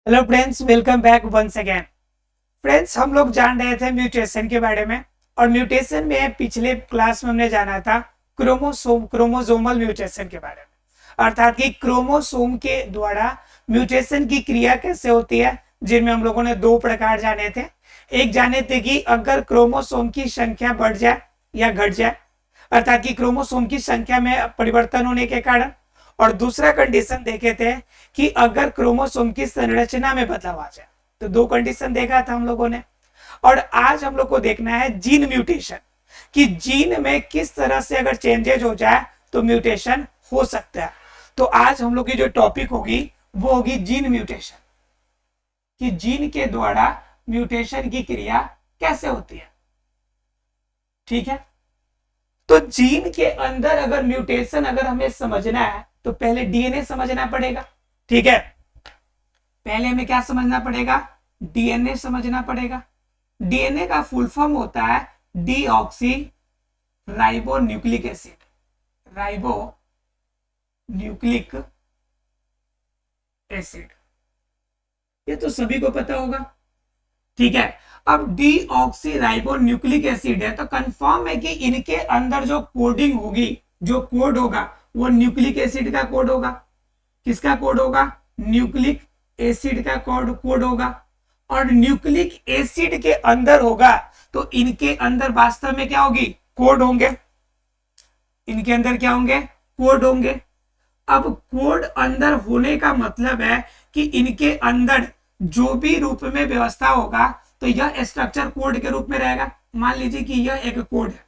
Hello friends, welcome back once again. Friends, हम लोग जान रहे थे म्यूटेशन के बारे में। और म्यूटेशन में पिछले क्लास में हमने जाना था क्रोमोसोमल म्यूटेशन के बारे में, अर्थात कि क्रोमोसोम के द्वारा म्यूटेशन की क्रिया कैसे होती है, जिनमें हम लोगों ने दो प्रकार जाने थे। एक जाने थे कि अगर क्रोमोसोम की संख्या बढ़ जाए या घट जाए, अर्थात कि क्रोमोसोम की संख्या में परिवर्तन होने के कारण। और दूसरा कंडीशन देखे थे कि अगर क्रोमोसोम की संरचना में बदलाव आ जाए। तो दो कंडीशन देखा था हम लोगों ने। और आज हम लोग को देखना है जीन म्यूटेशन, कि जीन में किस तरह से अगर चेंजेज हो जाए तो म्यूटेशन हो सकता है। तो आज हम लोग की जो टॉपिक होगी वो होगी जीन म्यूटेशन, कि जीन के द्वारा म्यूटेशन की क्रिया कैसे होती है। ठीक है, तो जीन के अंदर अगर म्यूटेशन अगर हमें समझना है तो पहले डीएनए समझना पड़ेगा। ठीक है, पहले हमें क्या समझना पड़ेगा? डीएनए समझना पड़ेगा। डीएनए का फुल फॉर्म होता है deoxy ribo nucleic acid. Ribo nucleic acid, ये तो सभी को पता होगा। ठीक है, अब डीऑक्सी राइबो न्यूक्लिक एसिड है तो कंफर्म है कि इनके अंदर जो कोडिंग होगी, जो कोड होगा वो न्यूक्लिक एसिड का कोड होगा। किसका कोड होगा? न्यूक्लिक एसिड का कोड होगा। और न्यूक्लिक एसिड के अंदर होगा तो इनके अंदर वास्तव में क्या होगी? कोड होंगे। इनके अंदर क्या होंगे? कोड होंगे। अब कोड अंदर होने का मतलब है कि इनके अंदर जो भी रूप में व्यवस्था होगा तो यह स्ट्रक्चर कोड के रूप में रहेगा। मान लीजिए कि यह एक कोड है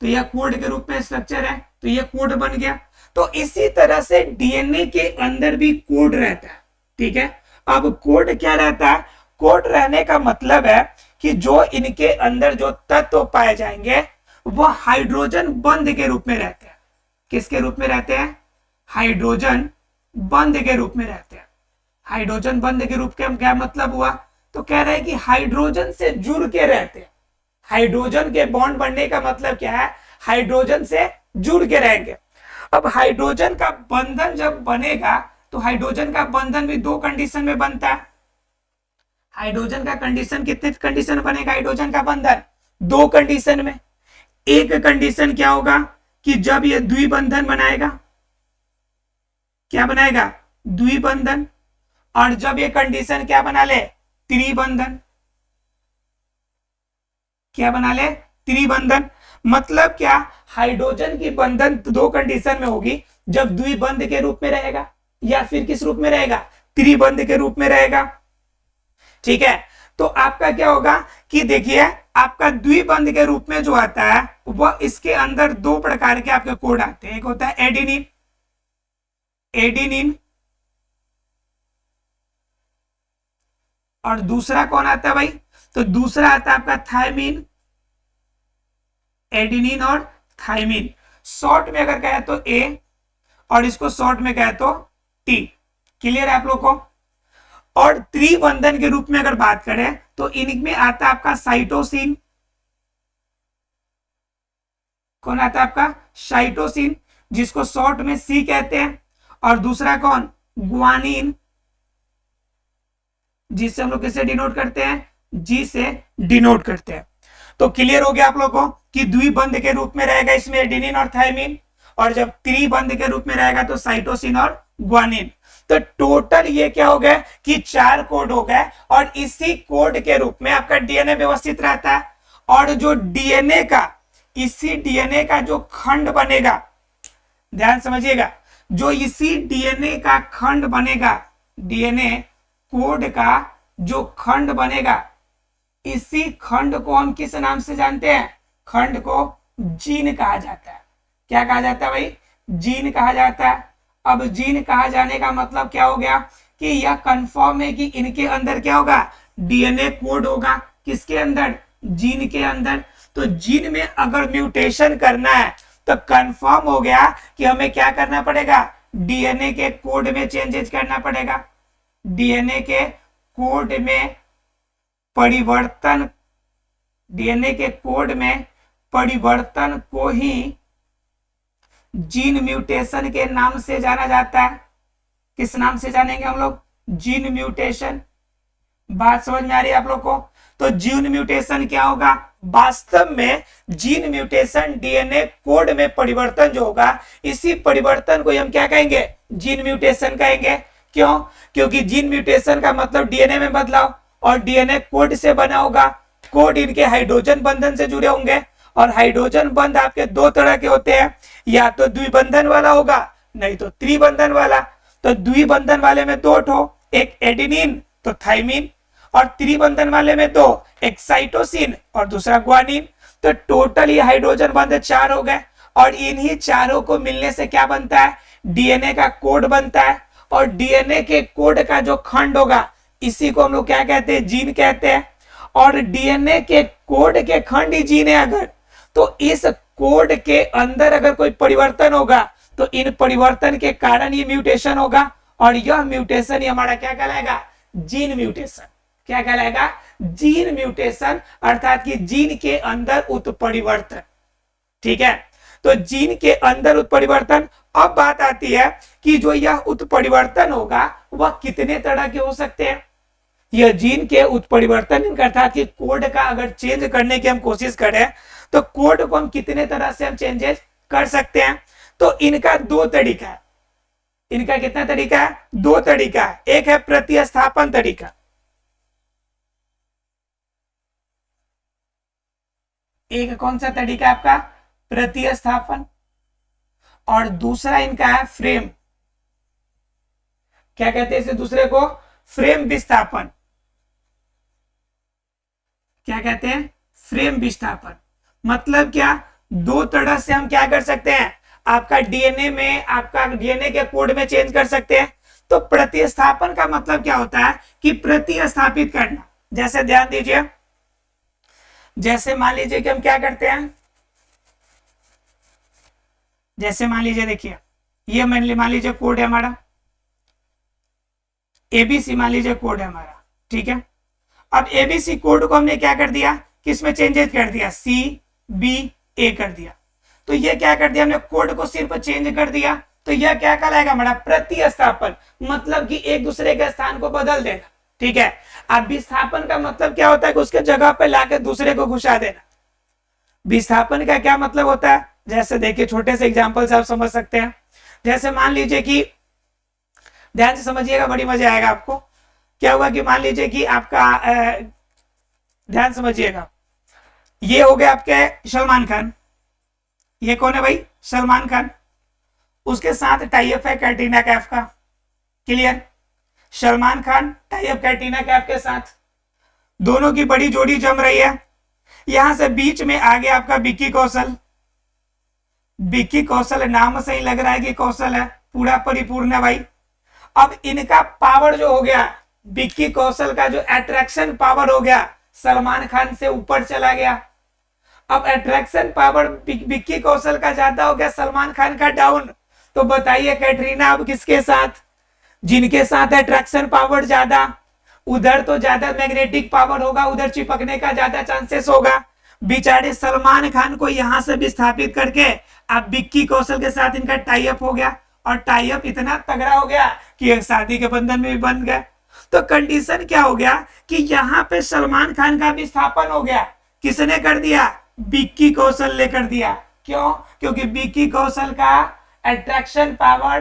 तो यह कोड के रूप में स्ट्रक्चर है तो यह कोड बन गया। तो इसी तरह से डीएनए के अंदर भी कोड रहता है। ठीक है, अब कोड क्या रहता है? कोड रहने का मतलब है कि जो इनके अंदर जो तत्व पाए जाएंगे वह हाइड्रोजन बंध के रूप में रहते हैं। किसके रूप में रहते हैं? हाइड्रोजन बंध के रूप में रहते हैं। हाइड्रोजन बंध के रूप का क्या मतलब हुआ? तो कह रहे हैं कि हाइड्रोजन से जुड़ के रहते हैं। हाइड्रोजन के बॉन्ड बनने का मतलब क्या है? हाइड्रोजन से जुड़ के रहेंगे। अब हाइड्रोजन का बंधन जब बनेगा तो हाइड्रोजन का बंधन भी दो कंडीशन में बनता है। हाइड्रोजन का कंडीशन कितने कंडीशन बनेगा? हाइड्रोजन का बंधन दो कंडीशन में। एक कंडीशन क्या होगा कि जब ये द्विबंधन बनाएगा। क्या बनाएगा? द्विबंधन। और जब ये कंडीशन क्या बना ले? त्रिबंधन। क्या बना ले? त्रिबंधन। मतलब क्या? हाइड्रोजन की बंधन दो कंडीशन में होगी, जब द्विबंध के रूप में रहेगा या फिर किस रूप में रहेगा? त्रिबंध के रूप में रहेगा। ठीक है, तो आपका क्या होगा कि देखिए आपका द्विबंध के रूप में जो आता है वह इसके अंदर दो प्रकार के आपके कोड आते हैं। एक होता है एडिनिन। एडिनिन। और दूसरा कौन आता है भाई? तो दूसरा आता है आपका थायमिन। एडिनिन और थायमिन। शॉर्ट में अगर कहे तो ए और इसको शॉर्ट में कहे तो टी। क्लियर है आप लोग को? और त्रिबंधन के रूप में अगर बात करें तो इनमें आता है आपका साइटोसिन। कौन आता है आपका? साइटोसिन, जिसको शॉर्ट में सी कहते हैं। और दूसरा कौन? ग्वानिन, जिससे हम लोग किसे डिनोट करते हैं? जी से डिनोट करते हैं। तो क्लियर हो गया आप लोगों को कि द्विबंध के रूप में रहेगा इसमें एडिनिन और थायमिन, और जब त्रिबंध के रूप में रहेगा तो साइटोसिन और ग्वानिन। तो टोटल ये क्या हो गया कि 4 कोड हो गए, और इसी कोड के रूप में आपका डीएनए व्यवस्थित रहता है। और जो डीएनए का, इसी डीएनए का जो खंड बनेगा, ध्यान समझिएगा, जो इसी डीएनए का खंड बनेगा, डीएनए कोड का जो खंड बनेगा, इसी खंड को हम किस नाम से जानते हैं? खंड को जीन कहा जाता है। क्या कहा जाता है भाई? जीन कहा जाता है। अब जीन कहा जाने का मतलब क्या हो गया कि यह कंफर्म है कि इनके अंदर क्या होगा? डीएनए कोड होगा। किसके अंदर? जीन के अंदर। तो जीन में अगर म्यूटेशन करना है तो कंफर्म हो गया कि हमें क्या करना पड़ेगा? डीएनए के कोड में चेंजेस करना पड़ेगा। डीएनए के कोड में परिवर्तन, डीएनए के कोड में परिवर्तन को ही जीन म्यूटेशन के नाम से जाना जाता है। किस नाम से जानेंगे हम लोग? Gene mutation. बात समझ में आ रही है आप लोग को? तो जीन म्यूटेशन क्या होगा? वास्तव में जीन म्यूटेशन डीएनए कोड में परिवर्तन जो होगा, इसी परिवर्तन को हम क्या कहेंगे? जीन म्यूटेशन कहेंगे। क्यों? क्योंकि जीन म्यूटेशन का मतलब डीएनए में बदलाव, और डीएनए कोड से बना होगा। कोड इनके हाइड्रोजन बंधन से जुड़े होंगे, और हाइड्रोजन बंध आपके दो तरह के होते हैं, या तो द्विबंधन वाला होगा, नहीं तो त्रिबंधन वाला। तो द्विबंधन वाले में दो ठो, एक एडेनिन तो थाइमिन, और त्रिबंधन वाले में दो, एक साइटोसिन और दूसरा ग्वानिन। तो टोटल ये हाइड्रोजन बंध 4 हो गए, और इन्हीं चारों को मिलने से क्या बनता है? डीएनए का कोड बनता है। और डीएनए के कोड का जो खंड होगा, इसी को हम लोग क्या कहते हैं? जीन कहते हैं। और डीएनए के कोड के खंड ही जीन है अगर, तो इस कोड के अंदर अगर कोई परिवर्तन होगा, तो इन परिवर्तन के कारण ये म्यूटेशन होगा, और यह म्यूटेशन ही हमारा क्या कहलाएगा? Gene mutation. क्या कहलाएगा? जीन म्यूटेशन, अर्थात कि जीन के अंदर उत्परिवर्तन। ठीक है, तो जीन के अंदर उत्परिवर्तन। अब बात आती है कि जो यह उत्परिवर्तन होगा वह कितने तरह के हो सकते हैं? यह जीन के उत्परिवर्तन अर्थात कि कोड का अगर चेंज करने की हम कोशिश करें, तो कोड को हम कितने तरह से हम चेंजेस कर सकते हैं? तो इनका दो तरीका है। इनका कितना तरीका है? दो तरीका है। एक है प्रतिस्थापन तरीका, एक कौन सा तरीका है आपका? प्रतिस्थापन। और दूसरा इनका है फ्रेम। क्या कहते हैं इसे दूसरे को? फ्रेम विस्थापन। क्या कहते हैं? फ्रेम विस्थापन। मतलब क्या? दो तरह से हम क्या कर सकते हैं? आपका डीएनए में, आपका डीएनए के कोड में चेंज कर सकते हैं। तो प्रतिस्थापन का मतलब क्या होता है? कि प्रतिस्थापित करना। जैसे ध्यान दीजिए, जैसे मान लीजिए कि हम क्या करते हैं, जैसे मान लीजिए, देखिए ये मान लीजिए कोड है हमारा एबीसी, मान लीजिए कोड है हमारा। ठीक है, अब एबीसी कोड को हमने क्या कर दिया? किसमें चेंजेस कर दिया? सी बी ए कर दिया। तो ये क्या कर दिया? हमने कोड को सिर्फ चेंज कर दिया। तो यह क्या कहलाएगा हमारा? प्रतिस्थापन। मतलब कि एक दूसरे के स्थान को बदल देना। ठीक है, अब विस्थापन का मतलब क्या होता है? कि उसके जगह पे लाके दूसरे को घुसा देना। विस्थापन का क्या मतलब होता है? जैसे देखिए, छोटे से एग्जांपल से आप समझ सकते हैं। जैसे मान लीजिए कि, ध्यान से समझिएगा, बड़ी मजा आएगा आपको। क्या हुआ कि मान लीजिए कि आपका ध्यान समझिएगा, ये हो गया आपके सलमान खान। ये कौन है भाई? सलमान खान। उसके साथ टाई अप है कैटरीना कैफ का। Clear? Salman Khan tie up Katrina Kaif के साथ, दोनों की बड़ी जोड़ी जम रही है। यहां से बीच में आ गया आपका विक्की कौशल। विक्की कौशल नाम से ही लग रहा है कि कौशल है, पूरा परिपूर्ण है भाई। अब इनका पावर जो हो गया, विक्की कौशल का जो अट्रैक्शन पावर हो गया, सलमान खान से ऊपर चला गया। अब अट्रैक्शन पावर विक्की कौशल का ज्यादा हो गया, सलमान खान का डाउन। तो बताइए कैटरीना अब किसके साथ? जिनके साथ अट्रैक्शन पावर ज्यादा, उधर तो ज्यादा मैग्नेटिक पावर होगा, उधर चिपकने का ज्यादा चांसेस होगा। बेचारे सलमान खान को यहां से विस्थापित करके अब विक्की कौशल के साथ इनका टाई अप हो गया, और टाई अप इतना तगड़ा हो गया कि एक शादी के बंधन में भी बन गए। तो कंडीशन क्या हो गया कि यहाँ पे सलमान खान का विस्थापन हो गया। किसने कर दिया? विक्की कौशल ने कर दिया। क्यों? क्योंकि विक्की कौशल का attraction power,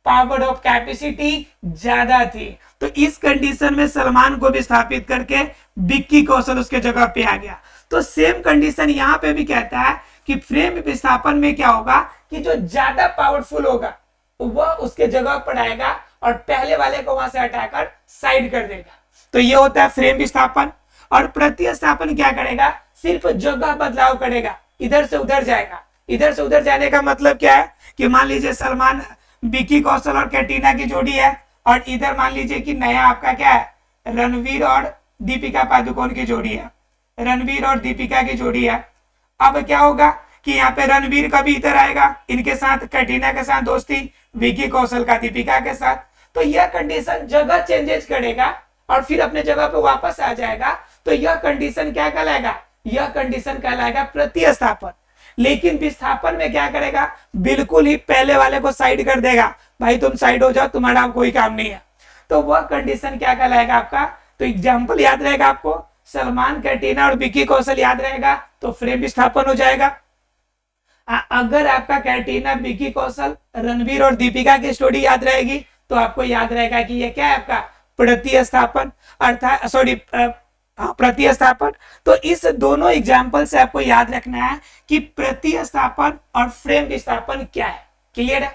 power of capacity ज्यादा थी। तो इस कंडीशन में सलमान को विस्थापित करके विक्की कौशल उसके जगह पे आ गया। तो सेम कंडीशन यहाँ पे भी कहता है कि फ्रेम विस्थापन में क्या होगा कि जो ज्यादा पावरफुल होगा वह उसके जगह पर आएगा, और पहले वाले को वहां से हटाकर साइड कर देगा। तो ये होता है फ्रेम विस्थापन। और प्रतिस्थापन क्या करेगा? सिर्फ जगह बदलाव करेगा, इधर से उधर जाएगा। इधर से उधर जाने का मतलब क्या है कि मान लीजिए सलमान, विक्की कौशल और कैटरीना की जोड़ी है, और इधर मान लीजिए कि नया आपका क्या है? रणवीर और दीपिका पादुकोण की जोड़ी है। रणवीर और दीपिका की जोड़ी है। अब क्या होगा कि यहाँ पे रणवीर कभी इधर आएगा, इनके साथ कैटरीना के साथ दोस्ती, विक्की कौशल का दीपिका के साथ। तो यह कंडीशन जगह चेंजेस करेगा और फिर अपने जगह पे वापस आ जाएगा। तो यह कंडीशन क्या कहलाएगा? यह कंडीशन कहलाएगा प्रतिस्थापन। लेकिन विस्थापन में क्या करेगा? बिल्कुल ही पहले वाले को साइड कर देगा। भाई तुम साइड हो जाओ, तुम्हारा कोई काम नहीं है। तो वह कंडीशन क्या कहलाएगा आपका, तो एग्जाम्पल याद रहेगा आपको, सलमान, कैटरीना और विकी कौशल याद रहेगा तो फ्रेम विस्थापन हो जाएगा। अगर आपका कैटरीना, विकी कौशल, रणवीर और दीपिका की स्टोरी याद रहेगी तो आपको याद रहेगा कि ये क्या है आपका प्रतिस्थापन, अर्थात सॉरी प्रतिस्थापन। तो इस दोनों एग्जाम्पल से आपको याद रखना है कि प्रतिस्थापन और फ्रेम विस्थापन क्या है। क्लियर है?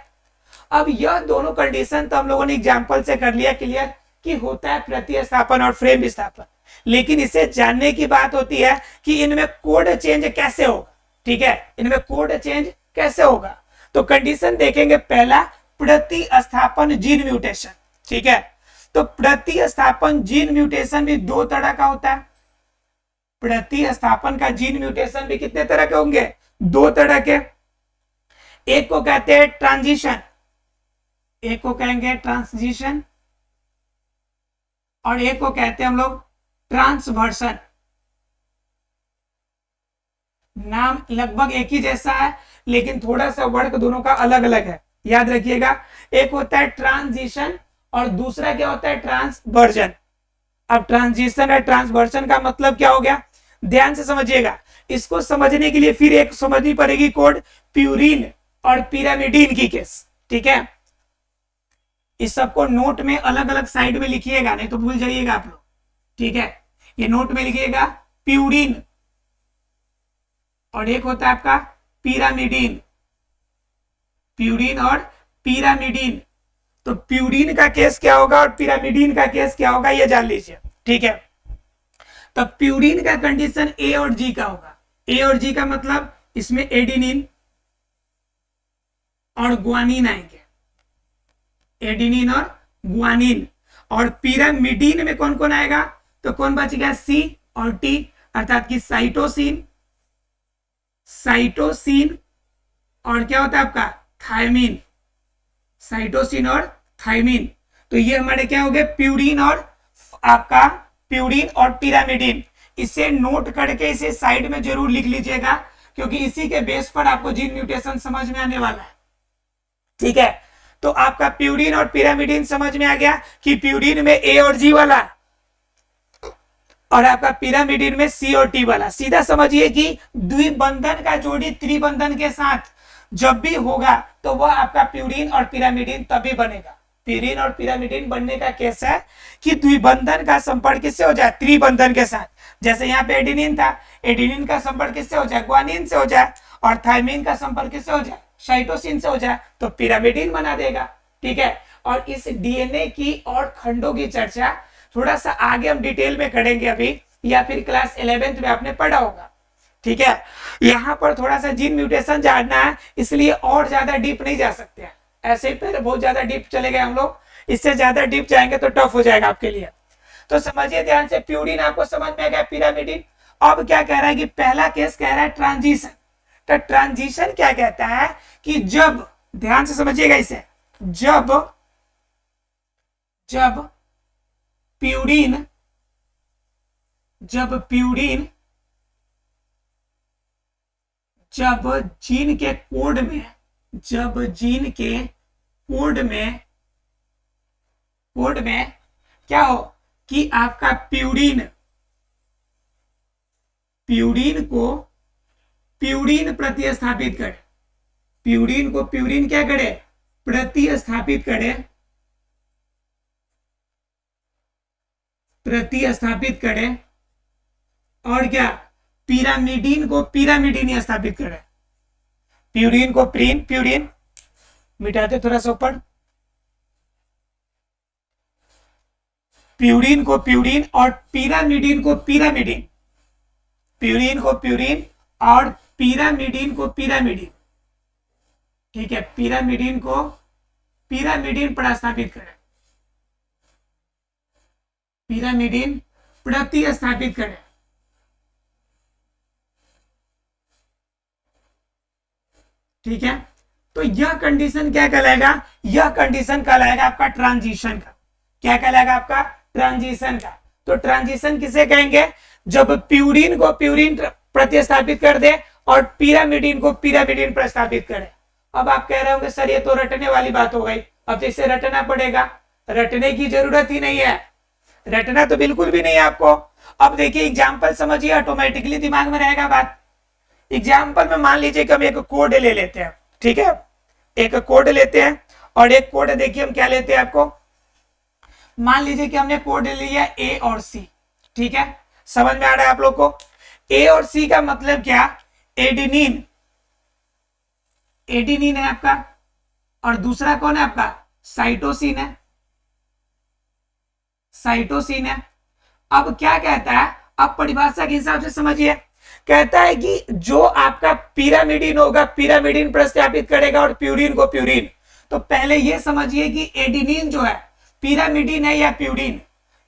अब यह दोनों कंडीशन तो हम लोगों ने एग्जाम्पल से कर लिया क्लियर कि होता है प्रतिस्थापन और फ्रेम विस्थापन, लेकिन इसे जानने की बात होती है कि इनमें कोड चेंज कैसे होगा। ठीक है, इनमें कोड चेंज कैसे होगा, तो कंडीशन देखेंगे। पहला, प्रतिस्थापन जीन म्यूटेशन। ठीक है, तो प्रतिस्थापन जीन म्यूटेशन भी दो तरह का होता है। प्रतिस्थापन का जीन म्यूटेशन भी कितने तरह के होंगे, दो तरह के। एक को कहते हैं ट्रांजिशन, एक को कहेंगे ट्रांजिशन, और एक को कहते हैं हम लोग ट्रांसवर्सन। नाम लगभग एक ही जैसा है लेकिन थोड़ा सा वर्ड दोनों का अलग अलग है, याद रखिएगा। एक होता है ट्रांजिशन और दूसरा क्या होता है ट्रांसवर्जन। अब ट्रांजिशन और ट्रांसवर्जन का मतलब क्या हो गया, ध्यान से समझिएगा। इसको समझने के लिए फिर एक समझनी पड़ेगी कोड, प्यूरिन और पिरामिडीन की केस। ठीक है, इस सबको नोट में अलग अलग साइड में लिखिएगा, नहीं तो भूल जाइएगा आप लोग। ठीक है, ये नोट में लिखिएगा प्यूरिन और एक होता है आपका पिरामिडीन, प्यूरिन और पिरामिडीन। तो प्यूरिन का केस क्या होगा और पिरामिडीन का केस क्या होगा ये जान लीजिए। ठीक है, तो प्यूरिन का कंडीशन ए और जी का होगा। ए और जी का मतलब इसमें एडिनिन और ग्वानिन आएंगे, एडिनिन और ग्वानिन। और पिरामिडीन में कौन कौन आएगा, तो कौन बच गया, सी और टी, अर्थात कि साइटोसिन, साइटोसिन और क्या होता है आपका थायमिन, साइटोसिन और थायमिन। तो ये हमारे क्या हो गए प्यूरिन और आपका प्यूरिन और पिरामिडीन। इसे नोट करके इसे साइड में जरूर लिख लीजिएगा क्योंकि इसी के बेस पर आपको जीन म्यूटेशन समझ में आने वाला है। ठीक है, तो आपका प्यूरिन और पिरामिडीन समझ में आ गया कि प्यूरिन में ए और जी वाला और आपका पिरामिडीन में सी और टी वाला। सीधा समझिए कि द्विबंधन का जोड़ी त्रिबंधन के साथ जब भी होगा तो वह आपका प्यूरिन और पिरामिडीन तभी बनेगा। प्यूरिन और पिरामिडीन बनने का केस है कि द्विबंधन का संपर्क किससे हो जाए, त्रिबंधन के साथ। जैसे यहाँ पे एडिनिन था, एडिनिन का संपर्क किससे हो जाए, ग्वानिन से हो जाए, और थायमिन का संपर्क किससे हो जाए, साइटोसिन से हो जाए, तो पिरामिडीन बना देगा। ठीक है, और इस डीएनए की और खंडों की चर्चा थोड़ा सा आगे हम डिटेल में करेंगे अभी, या फिर क्लास 11th में आपने पढ़ा होगा। ठीक है, यहाँ पर थोड़ा सा जीन म्यूटेशन जानना है इसलिए और ज्यादा डीप नहीं जा सकते हैं। ऐसे ही पहले बहुत ज्यादा डीप चले गए हम लोग, इससे ज्यादा डीप जाएंगे तो टफ हो जाएगा आपके लिए। तो समझिए ध्यान से, प्यूरिन आपको समझ में आ गया, पिरामिडीन। अब क्या कह रहा है कि पहला केस कह रहा है ट्रांजिशन। तो ट्रांजिशन क्या कहता है कि जब, ध्यान से समझिएगा इसे, जब प्यूरिन जब जीन के कोड में क्या हो कि आपका प्यूरिन को प्यूरिन प्रतिस्थापित करे, प्यूरिन को प्यूरिन क्या करे, प्रतिस्थापित करे, और क्या पिरामिडीन को पिरामिडीन स्थापित करे। प्यूरिन को प्यूरिन मिटाते थोड़ा सा ऊपर, प्यूरिन को प्यूरिन और पिरामिडीन को पिरामिडीन, प्यूरिन को प्यूरिन और पिरामिडीन को पिरामिडीन। ठीक है, पिरामिडीन को पिरामिडीन प्रतिस्थापित करे, पिरामिडीन प्रतिस्थापित करे। ठीक है, तो यह कंडीशन क्या कहलाएगा, यह कंडीशन कहलाएगा आपका ट्रांजिशन का। क्या कहलाएगा आपका, ट्रांजिशन का। तो ट्रांजिशन किसे कहेंगे, जब प्यूरिन को प्यूरिन प्रतिस्थापित कर दे और पिरामिडीन को पिरामिडीन प्रतिस्थापित करे। अब आप कह रहे होंगे सर ये तो रटने वाली बात हो गई, अब तो इसे रटना पड़ेगा। रटने की जरूरत ही नहीं है, रटना तो बिल्कुल भी नहीं है आपको। अब देखिए एग्जाम्पल समझिए, ऑटोमेटिकली दिमाग में रहेगा बात। एग्जाम्पल में मान लीजिए कि हम एक कोड ले लेते हैं, ठीक है, एक कोड लेते हैं और एक कोड देखिए हम क्या लेते हैं आपको, मान लीजिए कि हमने कोड ले लिया ए और सी, ठीक है, समझ में आ रहा है आप लोग को। ए और सी का मतलब क्या, एडिनिन, एडिनिन है आपका, और दूसरा कौन है आपका, साइटोसिन है, साइटोसिन है। अब क्या कहता है, अब परिभाषा के हिसाब से समझिए, कहता है कि जो आपका पिरामिडिन होगा, पिरामिडिन प्रतिस्थापित करेगा और प्यूरिन को प्यूरिन। तो पहले ये समझिए कि एडिनिन जो है पिरामिडिन है या प्यूरिन।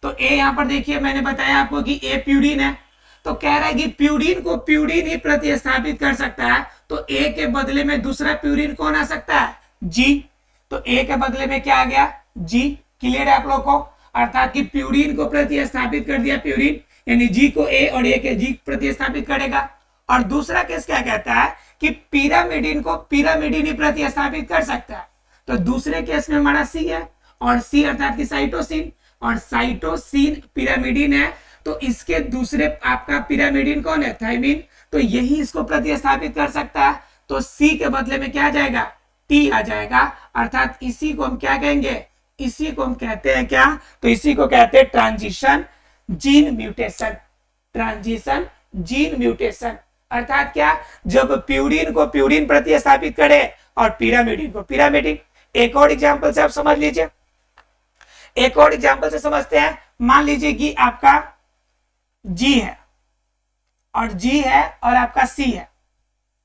तो ए यहां पर देखिए मैंने बताया आपको कि ए प्यूरिन है, तो कह रहा है कि प्यूरिन को प्यूरिन ही प्रतिस्थापित कर सकता है, तो ए के बदले में दूसरा प्यूरिन कौन आ सकता है, जी। तो ए के बदले में क्या आ गया, जी। क्लियर है आप लोग को, अर्थात कि प्यूरिन को प्रतिस्थापित कर दिया प्यूरिन, यानी जी को ए और ए के जी प्रतिस्थापित करेगा। और दूसरा केस क्या कहता है कि पिरामिडिन को पिरामिडिन ही प्रतिस्थापित कर सकता है, तो दूसरे केस में हमारा सी है, और सी अर्थात कि साइटोसिन, और साइटोसिन पिरामिडिन है, तो इसके दूसरे आपका पिरामिडिन कौन है, थाइमिन, तो यही इसको प्रतिस्थापित कर सकता है। तो सी के बदले में क्या आ जाएगा, टी आ जाएगा, अर्थात इसी को हम क्या कहेंगे, इसी को हम कहते हैं क्या, तो इसी को कहते हैं transition gene mutation, transition gene mutation. अर्थात क्या, जब प्यूरिन को प्यूरिन प्रतिस्थापित करे और पिरामिडिन को पिरामिडिन। एक और एग्जांपल से आप समझ लीजिए, एक और एग्जांपल से समझते हैं। मान लीजिए कि आपका जी है और जी है और आपका सी है,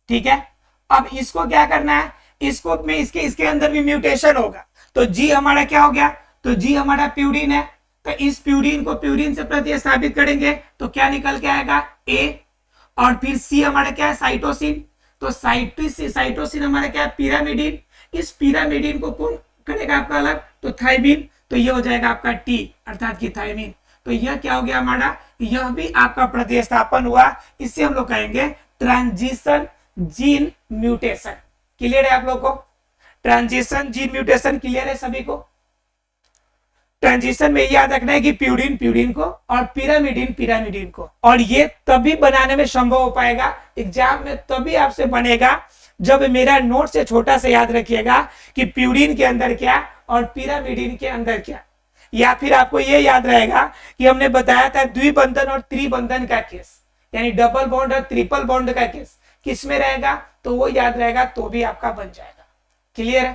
ठीक है। अब इसको क्या करना है, इसको में इसके अंदर भी म्यूटेशन होगा, तो जी हमारा क्या हो गया, तो जी हमारा प्यूरिन है, तो इस प्यूरिन को प्यूरिन से प्रतिस्थापित करेंगे तो क्या निकल के आएगा, ए। और फिर सी हमारा क्या है, साइटोसिन, तो साइटोसिन हमारा क्या है, पिरामिडिन, इस पिरामिडिन को कौन करेगा आपका अलग, तो थाइमिन, तो ये हो जाएगा आपका टी अर्थात कि थाइमिन। तो यह क्या हो गया हमारा, यह भी आपका प्रतिस्थापन हुआ, इसे हम लोग कहेंगे ट्रांजिशन जीन म्यूटेशन। क्लियर है आप लोग को, ट्रांजिशन जीन म्यूटेशन क्लियर है सभी को। ट्रांजिशन में याद रखना है कि प्यूरिन प्यूरिन को और पिरामिडिन पिरामिडिन को, और ये तभी बनाने में संभव हो पाएगा, एग्जाम में तभी आपसे बनेगा जब मेरा नोट से छोटा से याद रखिएगा कि प्यूरिन के अंदर क्या और पिरामिडिन के अंदर क्या। या फिर आपको ये याद रहेगा कि हमने बताया था द्विबंधन और त्रिबंधन का केस, यानी डबल बॉन्ड और ट्रिपल बॉन्ड का केस किस में रहेगा, तो वो याद रहेगा तो भी आपका बन जाएगा। क्लियर है,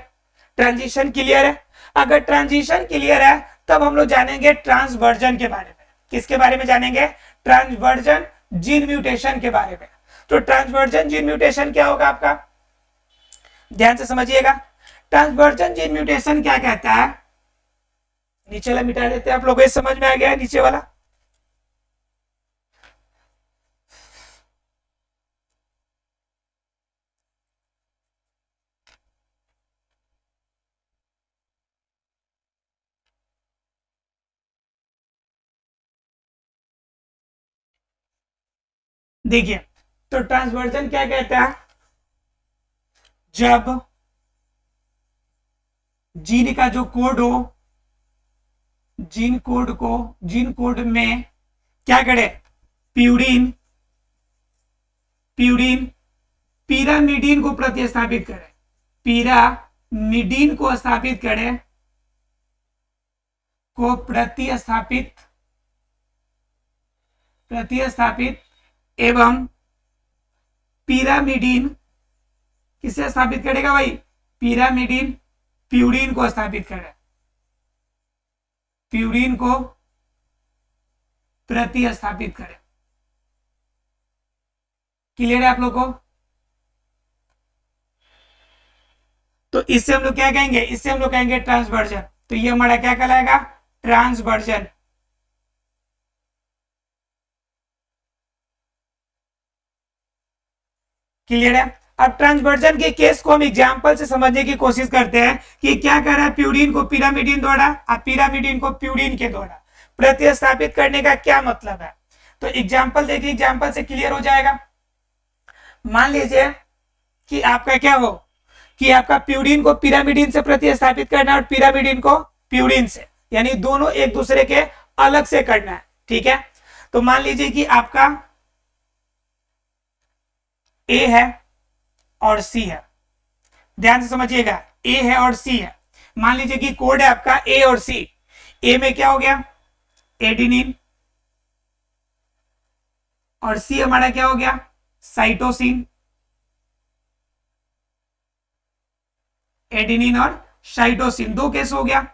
ट्रांजिशन क्लियर है। अगर ट्रांजिशन क्लियर है तब हम लोग जानेंगे ट्रांसवर्जन के बारे में। किसके बारे में जानेंगे, ट्रांसवर्जन जीन म्यूटेशन के बारे में। तो ट्रांसवर्जन जीन म्यूटेशन क्या होगा आपका, ध्यान से समझिएगा। ट्रांसवर्जन जीन म्यूटेशन क्या कहता है, नीचे वाला मिटा देते हैं, आप लोगों को समझ में आ गया है नीचे वाला। देखिए, तो ट्रांसवर्जन क्या कहता है, जब जीन का जो कोड हो, जीन कोड में क्या करे, प्यूरिन पिरामिडिन को प्रतिस्थापित करे, पिरामिडिन को स्थापित करे, को प्रतिस्थापित एवं पिरामिडिन किसे स्थापित करेगा भाई, पिरामिडिन प्यूरिन को स्थापित करे, प्यूरिन को प्रतिस्थापित करे। क्लियर है आप लोग को, तो इससे हम लोग क्या कहेंगे, इससे हम लोग कहेंगे ट्रांसवर्जन। तो ये हमारा क्या कहलाएगा, ट्रांसवर्जन। क्लियर है। अब ट्रांसवर्जन के केस को हम एग्जांपल से समझने की कोशिश करते हैं कि क्या कर रहा है, प्यूरिन को पिरामिडिन द्वारा और पिरामिडिन को प्यूरिन के द्वारा प्रतिस्थापित करने का क्या मतलब है। तो एग्जांपल देखिए, एग्जांपल से क्लियर हो जाएगा। मान लीजिए कि आपका क्या हो, कि आपका प्यूरिन को पिरामिडिन से प्रतिस्थापित करना है और पिरामिडिन को प्यूरिन से, यानी दोनों एक दूसरे के अलग से करना है। ठीक है, तो मान लीजिए कि आपका ए है और सी है, ध्यान से समझिएगा, ए है और सी है। मान लीजिए कि कोड है आपका ए और सी। ए में क्या हो गया, एडिनिन, और सी हमारा क्या हो गया, साइटोसिन। एडिनिन और साइटोसिन, दो केस हो गया।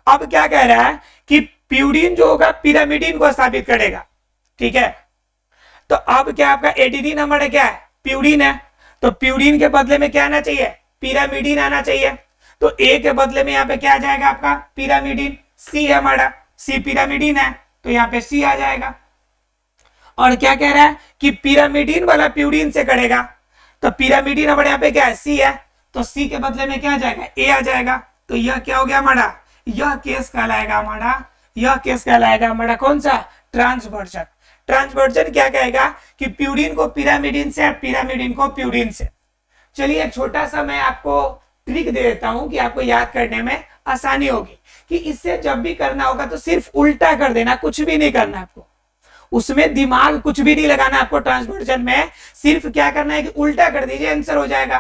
अब क्या कह रहा है कि प्यूरिन जो होगा पिरामिडिन को स्थापित करेगा। ठीक है, तो अब क्या आपका एडिनिन हमारा क्या है, प्यूरिन है, तो प्यूरिन के बदले में क्या आना चाहिए, पिरामिडिन आना चाहिए। तो ए के बदले में यहाँ पे क्या आ जाएगा आपका, पिरामिडिन। सी है हमारा, सी पिरामिडिन है, तो यहाँ पे सी आ जाएगा। और क्या कह रहा है कि पिरामिडिन वाला प्यूरिन से करेगा, तो पिरामिडिन हमारे यहाँ पे क्या है, सी है, तो सी के बदले में क्या आ जाएगा, ए आ जाएगा। तो यह क्या हो गया हमारा, यह केस कहलाएगा हमारा, यह केस कहलाएगा हमारा कौन सा, ट्रांसवर्जन। ट्रांसवर्जन क्या कहेगा कि प्यूरिन को पिरामिडिन से, पिरामिडिन को प्यूरिन से। चलिए एक छोटा सा मैं आपको ट्रिक दे देता हूं कि आपको याद करने में आसानी होगी, कि इससे जब भी करना होगा तो सिर्फ उल्टा कर देना, कुछ भी नहीं करना आपको, उसमें दिमाग कुछ भी नहीं लगाना आपको। ट्रांसवर्जन में सिर्फ क्या करना है कि उल्टा कर दीजिए, आंसर हो जाएगा।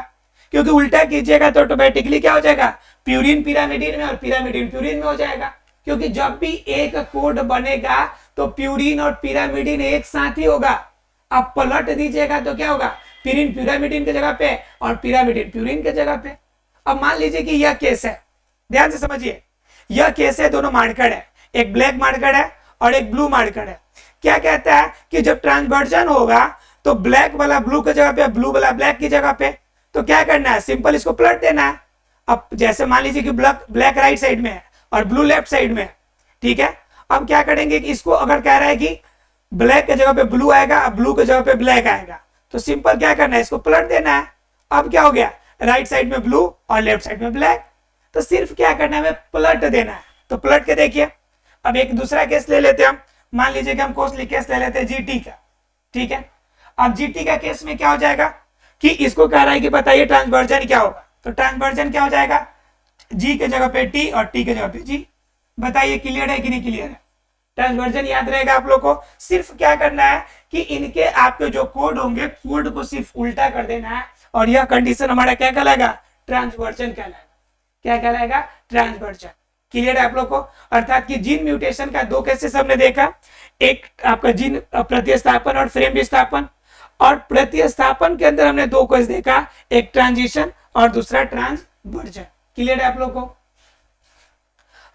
क्योंकि उल्टा कीजिएगा तो ऑटोमेटिकली क्या हो जाएगा, प्यूरिन पिरामिडिन में और पिरामिडिन प्यूरिन में हो जाएगा। क्योंकि जब भी एक कोड बनेगा तो प्यूरिन और पिरामिडिन एक साथ ही होगा। अब पलट दीजिएगा तो क्या होगा, प्यूरिन पिरामिडिन के जगह पे और पिरामिडिन प्यूरिन के जगह पे। अब मान लीजिए कि यह केस है, ध्यान से समझिए, यह केस है, दोनों मार्कर है, एक ब्लैक मार्कर है और एक ब्लू मार्कर है। क्या कहता है कि जब ट्रांसवर्जन होगा तो ब्लैक वाला ब्लू की जगह पे, ब्लू वाला ब्लैक की जगह पे, तो क्या करना है, सिंपल इसको पलट देना है। अब जैसे मान लीजिए कि ब्लैक राइट साइड में है और ब्लू लेफ्ट साइड में है। ठीक है, अब क्या करेंगे कि इसको अगर कह रहा है कि ब्लैक की जगह पे ब्लू आएगा, अब ब्लू की जगह पे ब्लैक आएगा, तो सिंपल क्या करना है, इसको पलट देना है। अब क्या हो गया, राइट साइड में ब्लू और लेफ्ट साइड में ब्लैक, तो सिर्फ क्या करना है, पलट देना है। तो पलट के देखिए। अब एक दूसरा केस ले लेते हैं हम, मान लीजिए कि हम कॉस्टली केस ले लेते हैं जीटी का। ठीक है, अब जीटी का केस में क्या हो जाएगा कि इसको कह रहा है कि बताइए ट्रांसवर्जन क्या होगा, तो ट्रांसवर्जन क्या हो जाएगा, जी के जगह पे टी और टी के जगह पे जी। बताइए क्लियर है कि नहीं क्लियर है, ट्रांसवर्जन याद रहेगा आप लोग को। सिर्फ क्या करना है कि इनके आपके जो कोड होंगे, कोड को सिर्फ उल्टा कर देना है, और यह कंडीशन हमारा क्या कहलाएगा, ट्रांसवर्जन कहलाएगा। क्या कहलाएगा, ट्रांसवर्जन। क्लियर है आप लोग को। अर्थात कि जीन म्यूटेशन का दो केसेस हमने देखा, एक आपका जीन प्रतिस्थापन और फ्रेम विस्थापन, और प्रतिस्थापन के अंदर हमने दो केस देखा, एक ट्रांजिशन और दूसरा ट्रांसवर्जन। क्लियर है आप लोग को।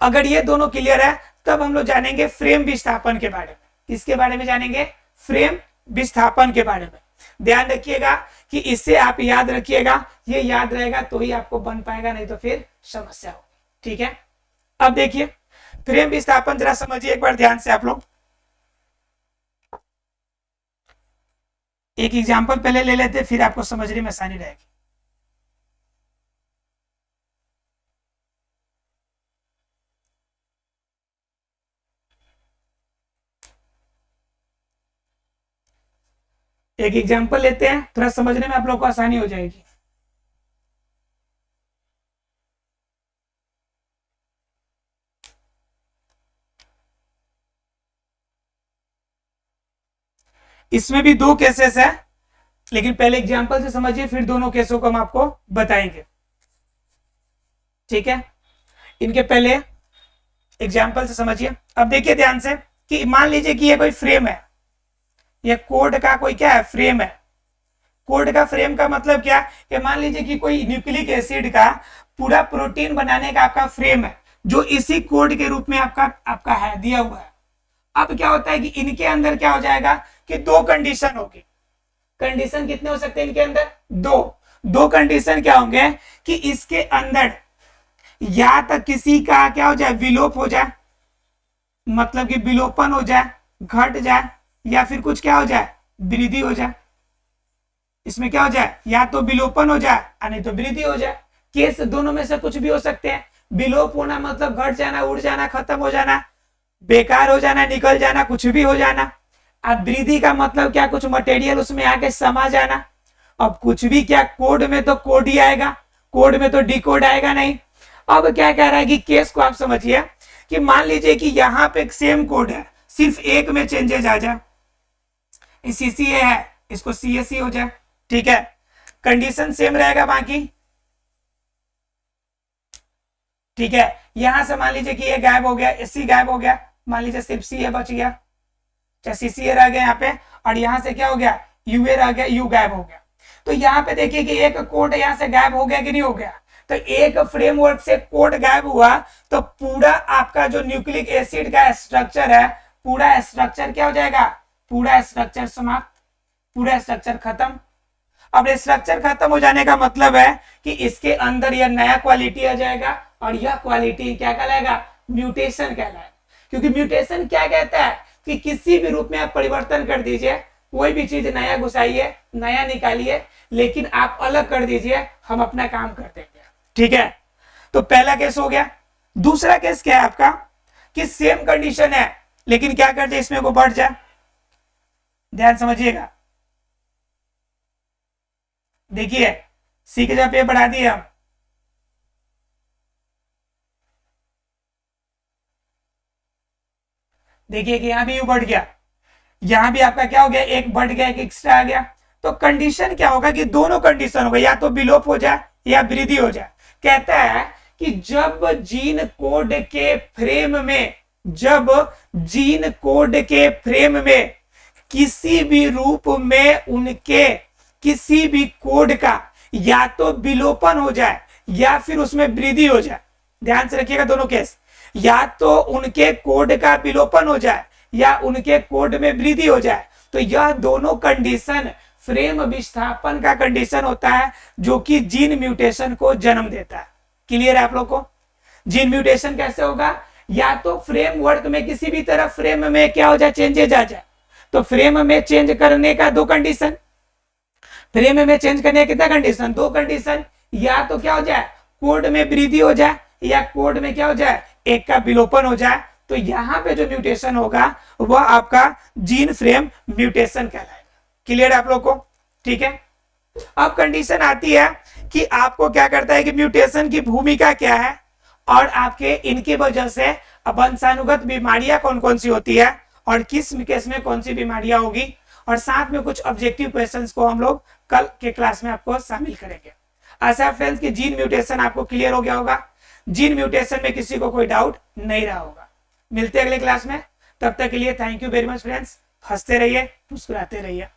अगर ये दोनों क्लियर है तब हम लोग जानेंगे फ्रेम विस्थापन के बारे में। किसके बारे में जानेंगे, फ्रेम विस्थापन के बारे में। ध्यान रखिएगा कि इससे आप याद रखिएगा, ये याद रहेगा तो ही आपको बन पाएगा, नहीं तो फिर समस्या होगी। ठीक है, अब देखिए फ्रेम विस्थापन जरा समझिए एक बार ध्यान से आप लोग। एक एग्जांपल पहले ले लेते, फिर आपको समझने में आसानी रहेगी। एक एग्जांपल लेते हैं, थोड़ा समझने में आप लोग को आसानी हो जाएगी। इसमें भी दो केसेस है, लेकिन पहले एग्जांपल से समझिए, फिर दोनों केसों को हम आपको बताएंगे। ठीक है, इनके पहले एग्जांपल से समझिए। अब देखिए ध्यान से कि मान लीजिए कि ये कोई फ्रेम है, ये कोड का कोई क्या है, फ्रेम है। कोड का फ्रेम का मतलब क्या, ये मान लीजिए कि कोई न्यूक्लिक एसिड का पूरा प्रोटीन बनाने का आपका फ्रेम है, जो इसी कोड के रूप में आपका है, दिया हुआ है। अब क्या होता है कि इनके अंदर क्या हो जाएगा कि दो कंडीशन होगी। कंडीशन कितने हो सकते हैं इनके अंदर, दो कंडीशन क्या होंगे कि इसके अंदर या तो किसी का क्या हो जाए, विलोप हो जाए, मतलब कि विलोपन हो जाए, घट जाए, या फिर कुछ क्या हो जाए, वृद्धि हो जाए। इसमें क्या हो जाए, या तो विलोपन हो जाए या नहीं तो वृद्धि हो जाए। केस दोनों में से कुछ भी हो सकते हैं। विलोप होना मतलब घट जाना, उड़ जाना, खत्म हो जाना, बेकार हो जाना, निकल जाना, कुछ भी हो जाना। अब वृद्धि का मतलब क्या, कुछ मटेरियल उसमें आके समा जाना। अब कुछ भी क्या, कोड में तो कोड ही आएगा, कोड में तो डिकोड आएगा नहीं। अब क्या कह रहा है कि केस को आप समझिए कि मान लीजिए कि यहाँ पे सेम कोड है, सिर्फ एक में चेंजेस आ जाए, CCA है इसको CSC हो जाए, ठीक है, कंडीशन सेम रहेगा बाकी, ठीक है। यहां से मान लीजिए कि ये गायब हो गया, SC गायब हो गया, मान लीजिए सिर्फ CA बच गया, चाहे CCA रह गया यहाँ पे, और यहां से क्या हो गया, UA रह गया, U गायब हो गया। तो यहाँ पे देखिए कि एक कोड यहाँ से गायब हो गया कि नहीं हो गया, तो एक फ्रेमवर्क से कोड गायब हुआ तो पूरा आपका जो न्यूक्लिक एसिड का स्ट्रक्चर है, पूरा स्ट्रक्चर क्या हो जाएगा, पूरा स्ट्रक्चर समाप्त, पूरा स्ट्रक्चर खत्म। अब स्ट्रक्चर खत्म हो जाने का मतलब है कि इसके अंदर यह नया क्वालिटी आ जाएगा, और यह क्वालिटी क्या कहलाएगा, म्यूटेशन कहलाएगा। क्योंकि म्यूटेशन क्या कहता है कि किसी भी रूप में आप परिवर्तन कर दीजिए, कोई भी चीज नया घुसाइए, नया निकालिए, लेकिन आप अलग कर दीजिए, हम अपना काम कर देंगे, ठीक है। तो पहला केस हो गया। दूसरा केस क्या है आपका कि सेम कंडीशन है लेकिन क्या कर दे, इसमें को बढ़ जाए, ध्यान समझिएगा, देखिए सी के जगह पे बढ़ा दिए हम, देखिए कि यहां भी यू बढ़ गया, यहां भी आपका क्या हो गया, एक बढ़ गया, एक एक्स्ट्रा आ गया। तो कंडीशन क्या होगा कि दोनों कंडीशन होगा, या तो विलोप हो जाए या वृद्धि हो जाए। कहता है कि जब जीन कोड के फ्रेम में, जब जीन कोड के फ्रेम में किसी भी रूप में उनके किसी भी कोड का या तो विलोपन हो जाए या फिर उसमें वृद्धि हो जाए, ध्यान से रखिएगा दोनों केस, या तो उनके कोड का विलोपन हो जाए या उनके कोड में वृद्धि हो जाए, तो यह दोनों कंडीशन फ्रेम विस्थापन का कंडीशन होता है जो कि जीन म्यूटेशन को जन्म देता है। क्लियर है आप लोग को? जीन म्यूटेशन कैसे होगा, या तो फ्रेमवर्क में किसी भी तरह फ्रेम में क्या हो जाए, चेंजेज आ जाए। तो फ्रेम में चेंज करने का दो कंडीशन, फ्रेम में चेंज करने का कितना कंडीशन, दो कंडीशन, या तो क्या हो जाए, कोड में वृद्धि हो जाए या कोड में क्या हो जाए, एक का विलोपन हो जाए। तो यहां पे जो म्यूटेशन होगा वह आपका जीन फ्रेम म्यूटेशन कहलाएगा। क्लियर है आप लोग को? ठीक है। अब कंडीशन आती है कि आपको क्या करता है कि म्यूटेशन की भूमिका क्या है और आपके इनकी वजह से वंशानुगत बीमारियां कौन कौन सी होती है और किस केस में कौन सी बीमारियां होगी, और साथ में कुछ ऑब्जेक्टिव क्वेश्चंस को हम लोग कल के क्लास में आपको शामिल करेंगे। आशा फ्रेंड्स कि जीन म्यूटेशन आपको क्लियर हो गया होगा। जीन म्यूटेशन में किसी को कोई डाउट नहीं रहा होगा। मिलते हैं अगले क्लास में, तब तक के लिए thank you very much friends. हंसते रहिए, मुस्कुराते रहिए।